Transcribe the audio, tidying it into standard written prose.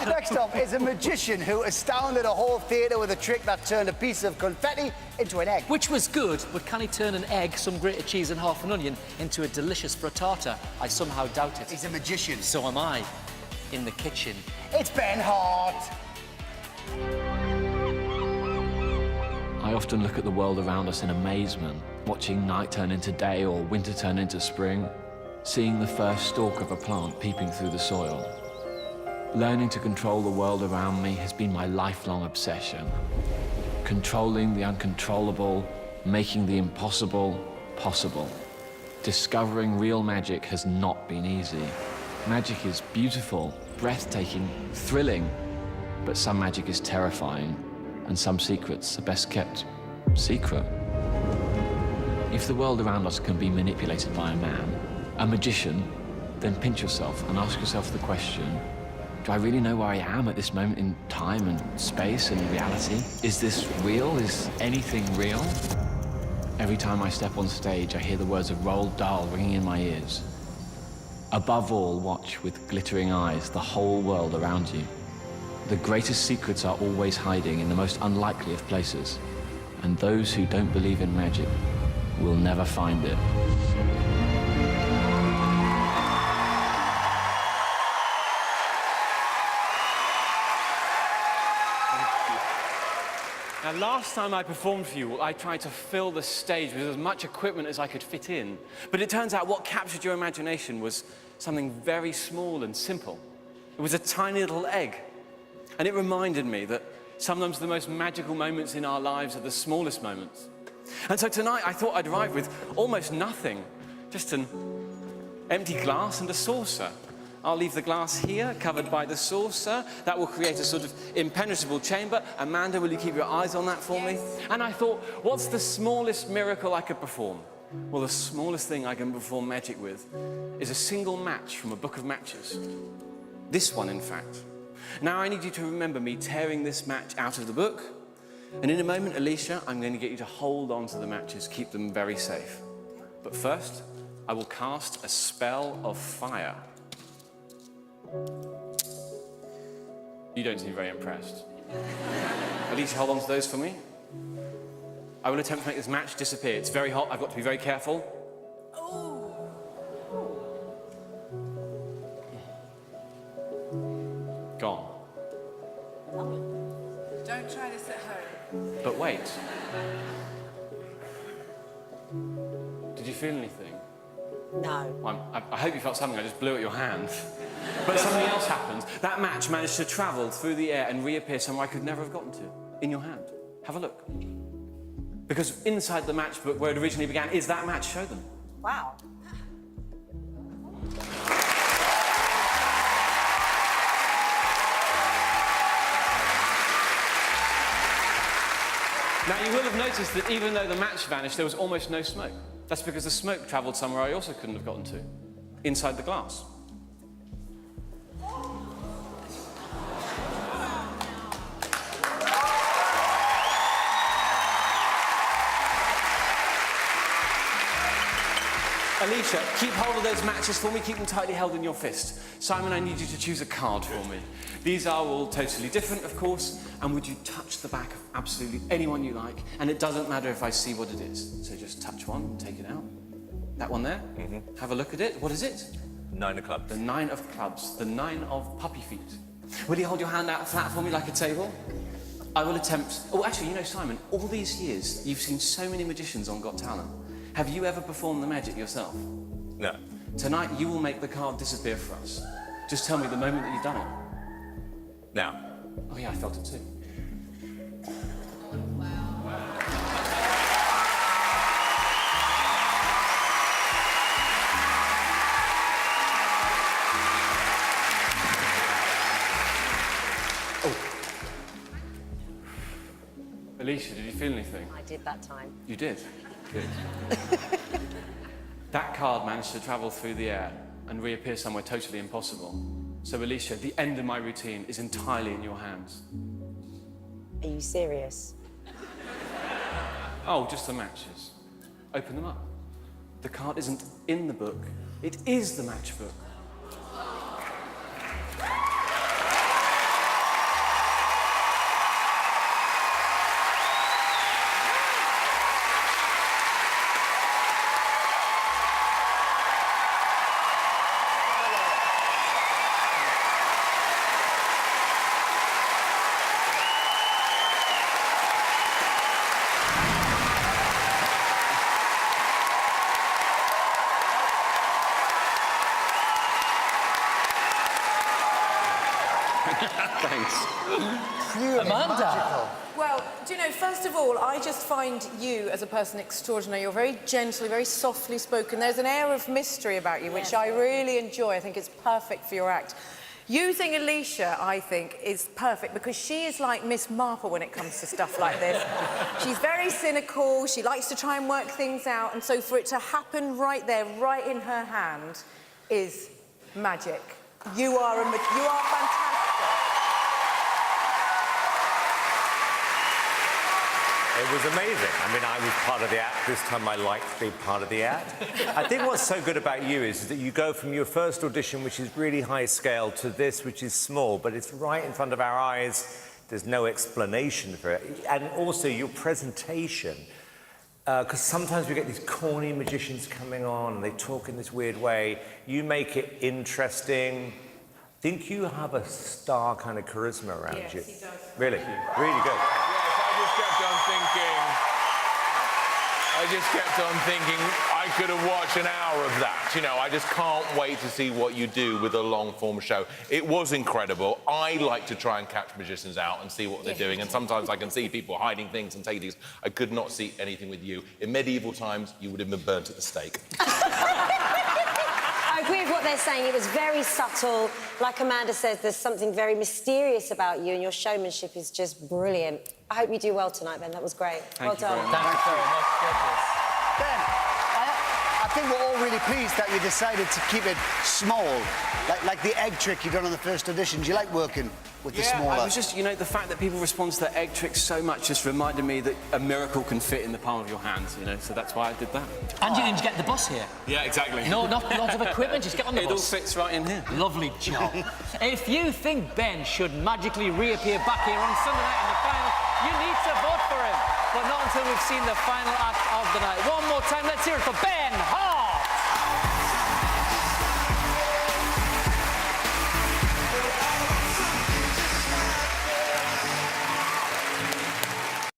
Next up is a magician who astounded a whole theatre with a trick that turned a piece of confetti into an egg. Which was good, but can he turn an egg, some grated cheese and half an onion into a delicious frittata? I somehow doubt it. He's a magician. So am I. In the kitchen. It's Ben Hart. I often look at the world around us in amazement, watching night turn into day or winter turn into spring, seeing the first stalk of a plant peeping through the soil. Learning to control the world around me has been my lifelong obsession. Controlling the uncontrollable, making the impossible possible. Discovering real magic has not been easy. Magic is beautiful, breathtaking, thrilling, but some magic is terrifying, and some secrets are best kept secret. If the world around us can be manipulated by a man, a magician, then pinch yourself and ask yourself the question, do I really know where I am at this moment in time and space and reality? Is this real? Is anything real? Every time I step on stage, I hear the words of Roald Dahl ringing in my ears. Above all, watch with glittering eyes the whole world around you. The greatest secrets are always hiding in the most unlikely of places, and those who don't believe in magic will never find it. Now, last time I performed for you, I tried to fill the stage with as much equipment as I could fit in. But it turns out what captured your imagination was something very small and simple. It was a tiny little egg. And it reminded me that sometimes the most magical moments in our lives are the smallest moments. And so tonight I thought I'd arrive with almost nothing, just an empty glass and a saucer. I'll leave the glass here, covered by the saucer. That will create a sort of impenetrable chamber. Amanda, will you keep your eyes on that for me? And I thought, what's the smallest miracle I could perform? Well, the smallest thing I can perform magic with is a single match from a book of matches. This one, in fact. Now I need you to remember me tearing this match out of the book. And in a moment, Alicia, I'm going to get you to hold on to the matches, keep them very safe. But first, I will cast a spell of fire. You don't seem very impressed. Alicia, hold on to those for me. I will attempt to make this match disappear. It's very hot, I've got to be very careful. Gone. Don't try this at home. But wait. Did you feel anything? No. I hope you felt something. I just blew at your hand. But something else happened. That match managed to travel through the air and reappear somewhere I could never have gotten to. In your hand. Have a look. Because inside the matchbook where it originally began is that match. Show them. Wow. Now, you will have noticed that even though the match vanished, there was almost no smoke. That's because the smoke travelled somewhere I also couldn't have gotten to. Inside the glass. Alicia, keep hold of those matches for me. Keep them tightly held in your fist. Simon, I need you to choose a card for me. These are all totally different, of course. And would you touch the back of absolutely anyone you like? And it doesn't matter if I see what it is. So just touch one, take it out. That one there. Have a look at it. What is it? 9 of clubs. The 9 of clubs. The 9 of puppy feet. Will you hold your hand out flat for me like a table? I will attempt... Oh, actually, you know, Simon, all these years, you've seen so many magicians on Got Talent. Have you ever performed the magic yourself? No. Tonight, you will make the card disappear for us. Just tell me the moment that you've done it. Now. Oh, yeah, I felt it too. Alicia, did you feel anything? I did that time. You did? Good. That card managed to travel through the air and reappear somewhere totally impossible. So, Alicia, the end of my routine is entirely in your hands. Are you serious? Oh, just the matches. Open them up. The card isn't in the book. It is the matchbook. Thanks. Purely Amanda. magical. Well, do you know, first of all, I just find you as a person extraordinary. You're very gently, very softly spoken. There's an air of mystery about you, which I really enjoy. I think it's perfect for your act. Using Alicia, I think, is perfect because she is like Miss Marple when it comes to stuff like this. She's very cynical, she likes to try and work things out, and so for it to happen right there, right in her hand, is magic. You are fantastic. It was amazing. I mean, I was part of the act. This time I liked being part of the act. I think what's so good about you is that you go from your first audition, which is really high scale, to this, which is small, but it's right in front of our eyes. There's no explanation for it. And also your presentation, because sometimes we get these corny magicians coming on and they talk in this weird way. You make it interesting. I think you have a star kind of charisma around you. Yes, he does. Really, really good. I just kept on thinking I could have watched an hour of that. You know, I just can't wait to see what you do with a long-form show. It was incredible. I like to try and catch magicians out and see what they're doing, and sometimes I can see people hiding things and taking things. I could not see anything with you. In medieval times, you would have been burnt at the stake. I agree with what they're saying. It was very subtle. Like Amanda says, there's something very mysterious about you, and your showmanship is just brilliant. I hope you do well tonight, Ben. That was great. Well done. Thank you very much. Ben, I think we're all really pleased that you decided to keep it small, like the egg trick you done on the first audition. Do you like working with the smaller? I was just, you know, the fact that people respond to the egg trick so much just reminded me that a miracle can fit in the palm of your hands, you know, so that's why I did that. And you didn't get the bus here. Yeah, exactly. No, not lots of equipment, just get on the It bus. all fits right in here. Lovely job. If you think Ben should magically reappear back here on Sunday night in the final, you need to vote for him. But not until we've seen the final act of the night. One more time, let's hear it for Ben Hart!